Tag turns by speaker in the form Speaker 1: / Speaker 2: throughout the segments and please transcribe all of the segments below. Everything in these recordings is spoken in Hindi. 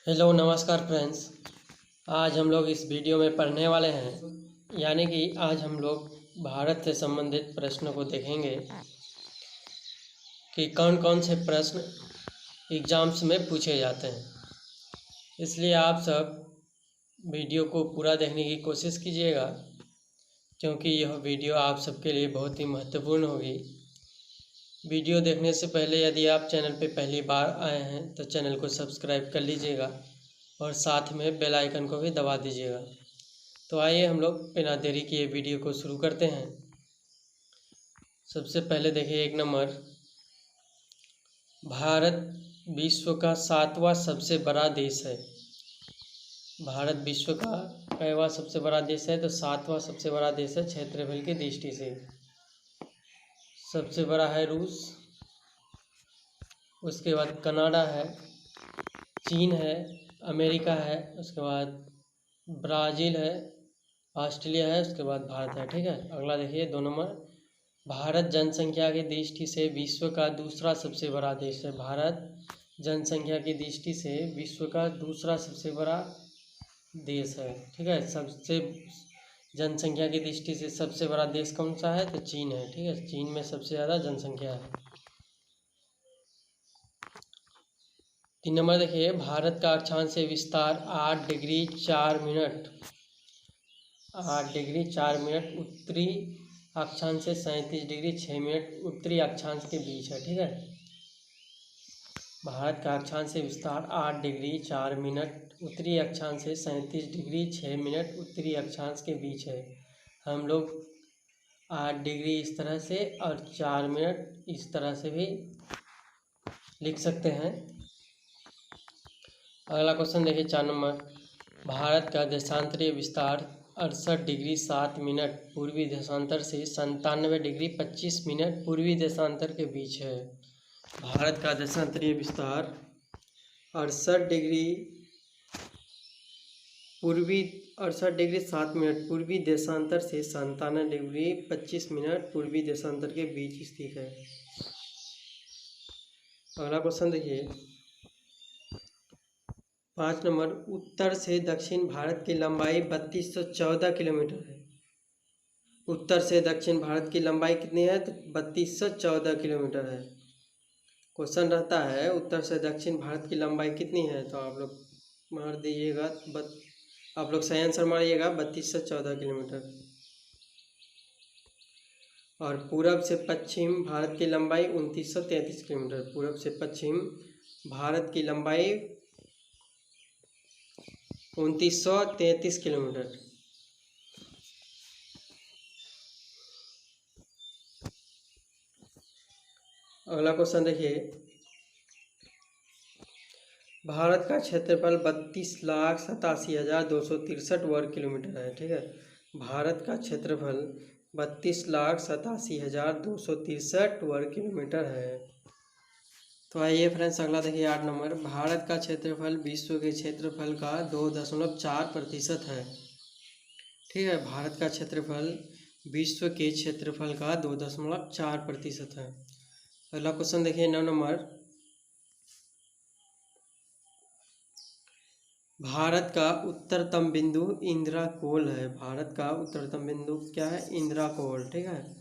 Speaker 1: हेलो नमस्कार फ्रेंड्स। आज हम लोग इस वीडियो में पढ़ने वाले हैं, यानी कि आज हम लोग भारत से संबंधित प्रश्नों को देखेंगे कि कौन कौन से प्रश्न एग्ज़ाम्स में पूछे जाते हैं। इसलिए आप सब वीडियो को पूरा देखने की कोशिश कीजिएगा, क्योंकि यह वीडियो आप सबके लिए बहुत ही महत्वपूर्ण होगी। वीडियो देखने से पहले यदि आप चैनल पर पहली बार आए हैं तो चैनल को सब्सक्राइब कर लीजिएगा और साथ में बेल आइकन को भी दबा दीजिएगा। तो आइए हम लोग बिना देरी किए वीडियो को शुरू करते हैं। सबसे पहले देखिए 1 नंबर, भारत विश्व का 7वां सबसे बड़ा देश है। भारत विश्व का कैवा सबसे बड़ा देश है? तो 7वां सबसे बड़ा देश है क्षेत्रफल की दृष्टि से। सबसे बड़ा है रूस, उसके बाद कनाडा है, चीन है, अमेरिका है, उसके बाद ब्राज़ील है, ऑस्ट्रेलिया है, उसके बाद भारत है। ठीक है, अगला देखिए 2 नंबर, भारत जनसंख्या की दृष्टि से विश्व का दूसरा सबसे बड़ा देश है। भारत जनसंख्या की दृष्टि से विश्व का दूसरा सबसे बड़ा देश है। ठीक है, सबसे जनसंख्या की दृष्टि से सबसे बड़ा देश कौन सा है? तो चीन है। ठीक है, चीन में सबसे ज़्यादा जनसंख्या है। 3 नंबर देखिए, भारत का अक्षांश विस्तार 8 डिग्री 4 मिनट 8 डिग्री 4 मिनट उत्तरी अक्षांश से 37 डिग्री 6 मिनट उत्तरी अक्षांश के बीच है। ठीक है, भारत का अक्षांश विस्तार 8 डिग्री 4 मिनट उत्तरी अक्षांश से 37 डिग्री 6 मिनट उत्तरी अक्षांश के बीच है। हम लोग 8 डिग्री इस तरह से और 4 मिनट इस तरह से भी लिख सकते हैं। अगला क्वेश्चन देखिए 4 नंबर, भारत का देशांतरीय विस्तार 68 डिग्री 7 मिनट पूर्वी देशांतर से 97 डिग्री 25 मिनट पूर्वी देशांतर के बीच है। भारत का देशांतरीय विस्तार 68 डिग्री 7 मिनट पूर्वी देशांतर से 97 डिग्री 25 मिनट पूर्वी देशांतर के बीच स्थित है। अगला क्वेश्चन देखिए 5 नंबर, उत्तर से दक्षिण भारत की लंबाई 3214 किलोमीटर है। उत्तर से दक्षिण भारत की लंबाई कितनी है? तो 3214 किलोमीटर है। क्वेश्चन रहता है उत्तर से दक्षिण भारत की लंबाई कितनी है, तो आप लोग मार दीजिएगा, आप लोग सही आंसर मारिएगा 3214 किलोमीटर। और पूरब से पश्चिम भारत की लंबाई 2933 किलोमीटर। पूरब से पश्चिम भारत की लंबाई 2933 किलोमीटर। अगला क्वेश्चन देखिए, भारत का क्षेत्रफल 32,87,263 वर्ग किलोमीटर है। ठीक है, भारत का क्षेत्रफल 32,87,263 वर्ग किलोमीटर है। तो आइए फ्रेंड्स अगला देखिए 8 नंबर, भारत का क्षेत्रफल विश्व के क्षेत्रफल का 2.4% है। ठीक है, भारत का क्षेत्रफल विश्व के क्षेत्रफल का 2.4% है। अगला क्वेश्चन देखिए 9 नंबर, भारत का उत्तरतम बिंदु इंदिरा कोल है। भारत का उत्तरतम बिंदु क्या है? इंदिरा कोल। ठीक है,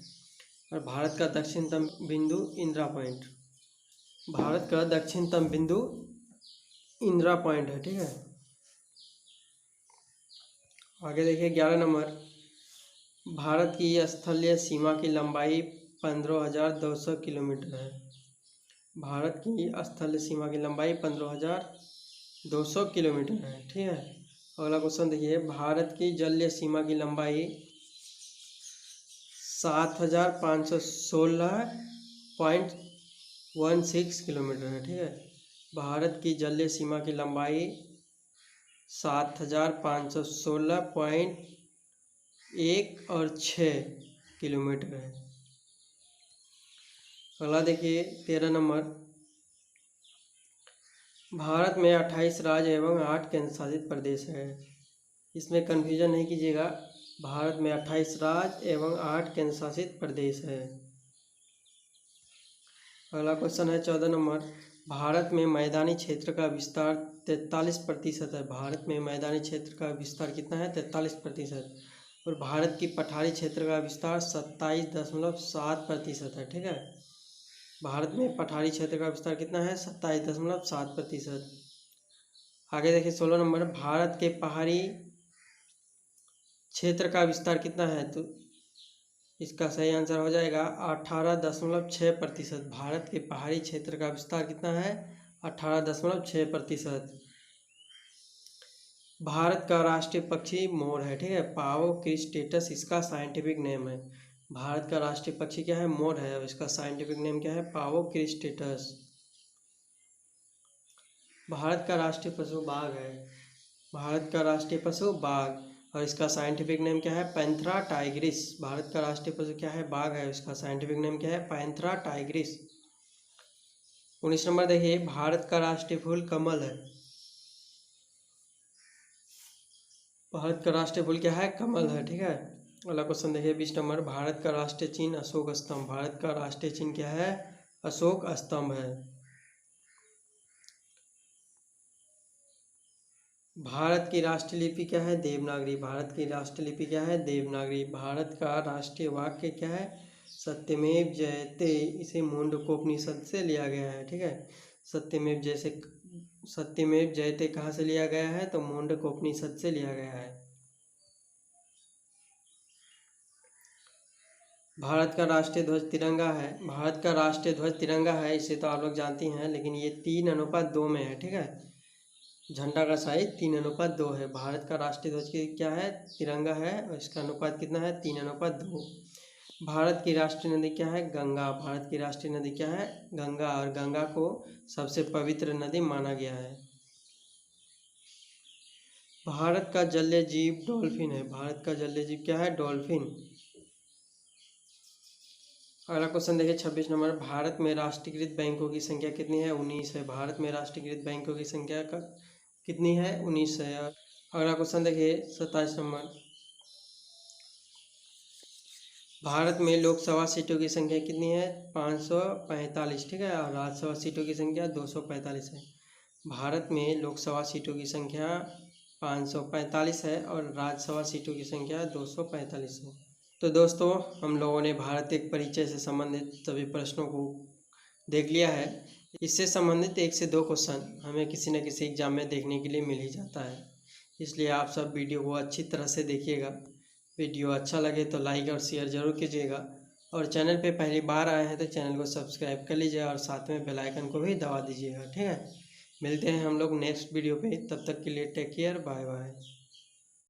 Speaker 1: और भारत का दक्षिणतम बिंदु इंदिरा पॉइंट। भारत का दक्षिणतम बिंदु इंदिरा पॉइंट है। ठीक है, आगे देखिए 11 नंबर, भारत की स्थलीय सीमा की लंबाई 15,200 किलोमीटर है। भारत की स्थलीय सीमा की लंबाई 15,200 किलोमीटर है। ठीक है, अगला क्वेश्चन देखिए, भारत की जलीय सीमा की लंबाई 7,516.16 किलोमीटर है। ठीक है, भारत की जलीय सीमा की लंबाई 7,516.1 और 6 किलोमीटर है। अगला देखिए 13 नंबर, भारत में 28 राज्य एवं 8 केंद्र शासित प्रदेश है। इसमें कन्फ्यूजन नहीं कीजिएगा, भारत में 28 राज्य एवं 8 केंद्र शासित प्रदेश है। अगला क्वेश्चन है 14 नंबर, भारत में मैदानी क्षेत्र का विस्तार 43% है। भारत में मैदानी क्षेत्र का विस्तार कितना है? 43%। और भारत की पठारी क्षेत्र का विस्तार 27.7% है। ठीक है, भारत में पठारी क्षेत्र का विस्तार कितना है? 27.7%। आगे देखिए 16 नंबर, भारत के पहाड़ी क्षेत्र का विस्तार कितना है? तो इसका सही आंसर हो जाएगा 18.6%। भारत के पहाड़ी क्षेत्र का विस्तार कितना है? 18.6%। भारत का राष्ट्रीय पक्षी मोर है। ठीक है, पावो क्रिस्टेटस इसका साइंटिफिक नेम है। भारत का राष्ट्रीय पक्षी क्या है? मोर है। और इसका साइंटिफिक नेम क्या है? पावो क्रिस्टेटस। भारत का राष्ट्रीय पशु बाघ है। भारत का राष्ट्रीय पशु बाघ, और इसका साइंटिफिक नेम क्या है? Panthera Tigris. भारत का राष्ट्रीय पशु क्या है? बाघ है। इसका साइंटिफिक नेम क्या है? Panthera Tigris. 19 नंबर देखिए, भारत का राष्ट्रीय फूल कमल है। भारत का राष्ट्रीय फूल क्या है? कमल है। ठीक है, अगला क्वेश्चन देखिए 20 नंबर, भारत का राष्ट्रीय चिन्ह अशोक स्तंभ। भारत का राष्ट्रीय चिन्ह क्या है? अशोक स्तंभ है। भारत की राष्ट्रीय लिपि क्या है? देवनागरी। भारत की राष्ट्रीय लिपि क्या है? देवनागरी। भारत का राष्ट्रीय वाक्य क्या है? सत्यमेव जयते। इसे मुंडकोपनिषद से लिया गया है। ठीक है, सत्यमेव जयते कहाँ से लिया गया है? तो मुंडकोपनिषद से लिया गया है। भारत का राष्ट्रीय ध्वज तिरंगा है। भारत का राष्ट्रीय ध्वज तिरंगा है, इसे तो आप लोग जानती हैं, लेकिन ये 3:2 में है। ठीक है, झंडा का साइज 3:2 है। भारत का राष्ट्रीय ध्वज क्या है? तिरंगा है, और इसका अनुपात कितना है? 3:2। भारत की राष्ट्रीय नदी क्या है? गंगा। भारत की राष्ट्रीय नदी क्या है? गंगा, और गंगा को सबसे पवित्र नदी माना गया है। भारत का जलीय जीव डॉल्फिन है। भारत का जलीय जीव क्या है? डॉल्फिन। अगला क्वेश्चन देखिए 26 नंबर, भारत में राष्ट्रीयकृत बैंकों की संख्या कितनी है? 19 है। भारत में राष्ट्रीयकृत बैंकों की संख्या कितनी है? 19 है। अगला क्वेश्चन देखिए 27 नंबर, भारत में लोकसभा सीटों की संख्या कितनी है? 545। ठीक है, और राज्यसभा सीटों की संख्या 245 है। भारत में लोकसभा सीटों की संख्या 545 है, और राज्यसभा सीटों की संख्या 245 है। तो दोस्तों, हम लोगों ने भारतीय परिचय से संबंधित सभी प्रश्नों को देख लिया है। इससे संबंधित 1 से 2 क्वेश्चन हमें किसी न किसी एग्जाम में देखने के लिए मिल ही जाता है, इसलिए आप सब वीडियो को अच्छी तरह से देखिएगा। वीडियो अच्छा लगे तो लाइक और शेयर ज़रूर कीजिएगा, और चैनल पे पहली बार आए हैं तो चैनल को सब्सक्राइब कर लीजिए, और साथ में बेल आइकन को भी दबा दीजिएगा। ठीक है, मिलते हैं हम लोग नेक्स्ट वीडियो पे, तब तक के लिए टेक केयर, बाय बाय।